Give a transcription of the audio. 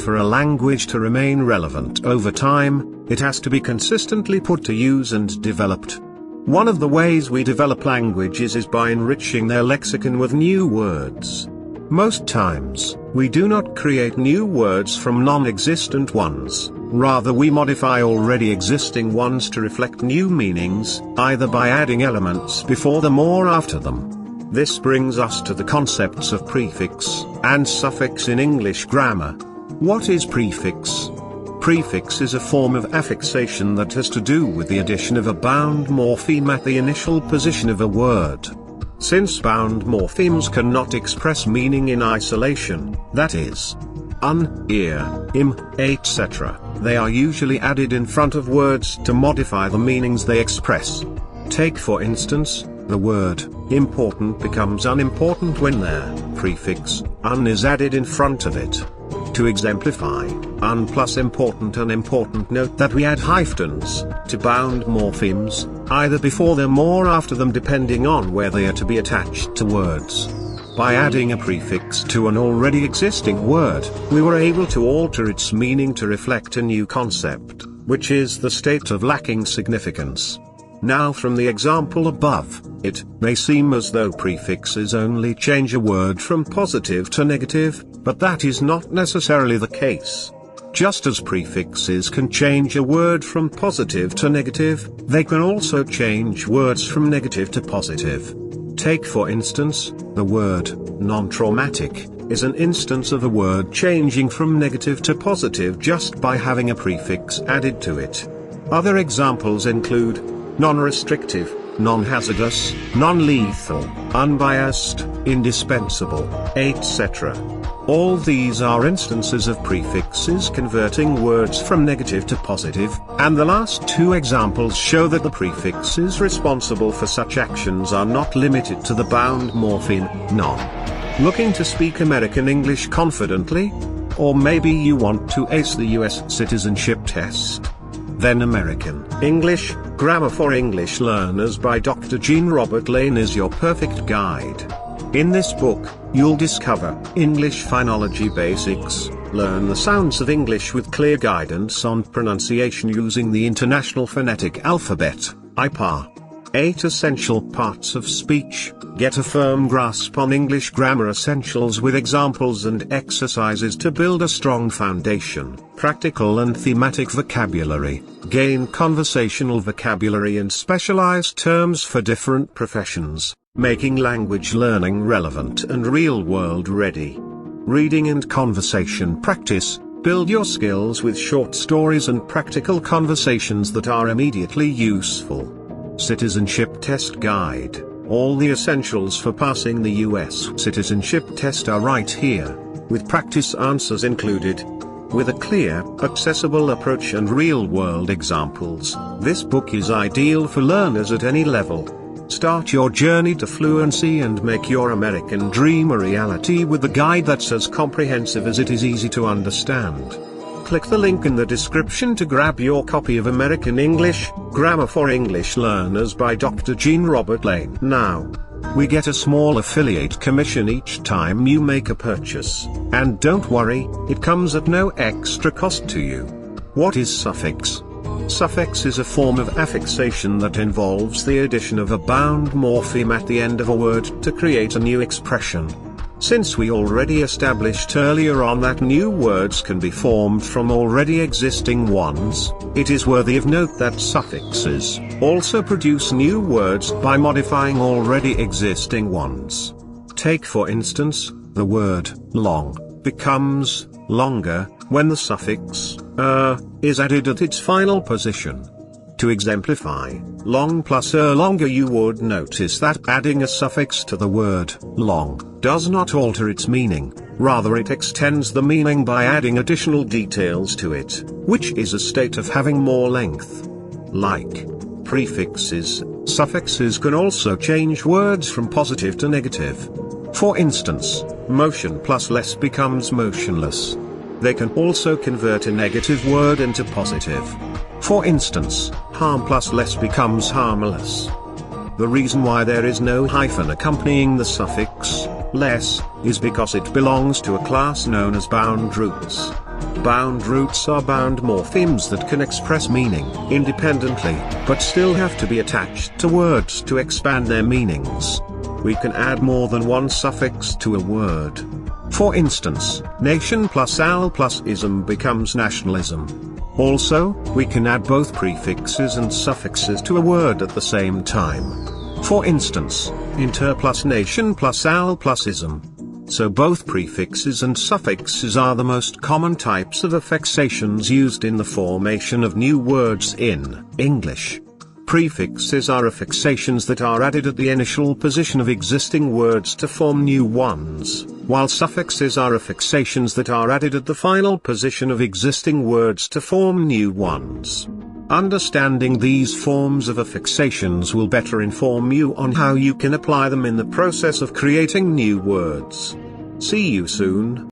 for a language to remain relevant over time, it has to be consistently put to use and developed. One of the ways we develop languages is by enriching their lexicon with new words. Most times, we do not create new words from non-existent ones, rather we modify already existing ones to reflect new meanings, either by adding elements before them or after them. This brings us to the concepts of prefix and suffix in English grammar. What is prefix? Prefix is a form of affixation that has to do with the addition of a bound morpheme at the initial position of a word. Since bound morphemes cannot express meaning in isolation, that is, un, ear, im, etc., they are usually added in front of words to modify the meanings they express. Take for instance, the word important becomes unimportant when their prefix un is added in front of it. To exemplify un plus important unimportant, note that we add hyphens to bound morphemes, either before them or after them depending on where they are to be attached to words. By adding a prefix to an already existing word, we were able to alter its meaning to reflect a new concept, which is the state of lacking significance. Now from the example above, it may seem as though prefixes only change a word from positive to negative, but that is not necessarily the case. Just as prefixes can change a word from positive to negative, they can also change words from negative to positive. Take for instance, the word non-traumatic is an instance of a word changing from negative to positive just by having a prefix added to it. Other examples include non-restrictive, non-hazardous, non-lethal, unbiased, indispensable, etc. All these are instances of prefixes converting words from negative to positive, and the last two examples show that the prefixes responsible for such actions are not limited to the bound morpheme, non. Looking to speak American English confidently? Or maybe you want to ace the US citizenship test? Then American English, Grammar for English Learners by Dr. Jean Robert Lane is your perfect guide. In this book, you'll discover English phonology basics, learn the sounds of English with clear guidance on pronunciation using the International Phonetic Alphabet, IPA. 8 essential parts of speech, get a firm grasp on English grammar essentials with examples and exercises to build a strong foundation, practical and thematic vocabulary, gain conversational vocabulary and specialized terms for different professions, making language learning relevant and real-world ready. Reading and conversation practice, build your skills with short stories and practical conversations that are immediately useful. Citizenship Test Guide. All the essentials for passing the US citizenship test are right here, with practice answers included. With a clear, accessible approach and real-world examples, this book is ideal for learners at any level. Start your journey to fluency and make your American dream a reality with a guide that's as comprehensive as it is easy to understand. Click the link in the description to grab your copy of American English, Grammar for English Learners by Dr. Jean Robert Lane. Now, we get a small affiliate commission each time you make a purchase, and don't worry, it comes at no extra cost to you. What is suffix? Suffix is a form of affixation that involves the addition of a bound morpheme at the end of a word to create a new expression. Since we already established earlier on that new words can be formed from already existing ones, it is worthy of note that suffixes also produce new words by modifying already existing ones. Take for instance, the word long becomes longer when the suffix is added at its final position. To exemplify long plus longer, you would notice that adding a suffix to the word long does not alter its meaning, rather it extends the meaning by adding additional details to it, which is a state of having more length. Like prefixes, suffixes can also change words from positive to negative. For instance, motion plus less becomes motionless. They can also convert a negative word into positive. For instance, harm plus less becomes harmless. The reason why there is no hyphen accompanying the suffix less is because it belongs to a class known as bound roots. Bound roots are bound morphemes that can express meaning independently, but still have to be attached to words to expand their meanings. We can add more than one suffix to a word. For instance, nation plus al plus ism becomes nationalism. Also, we can add both prefixes and suffixes to a word at the same time. For instance, inter plus nation plus al plus ism. So both prefixes and suffixes are the most common types of affixations used in the formation of new words in English. Prefixes are affixations that are added at the initial position of existing words to form new ones, while suffixes are affixations that are added at the final position of existing words to form new ones. Understanding these forms of affixations will better inform you on how you can apply them in the process of creating new words. See you soon.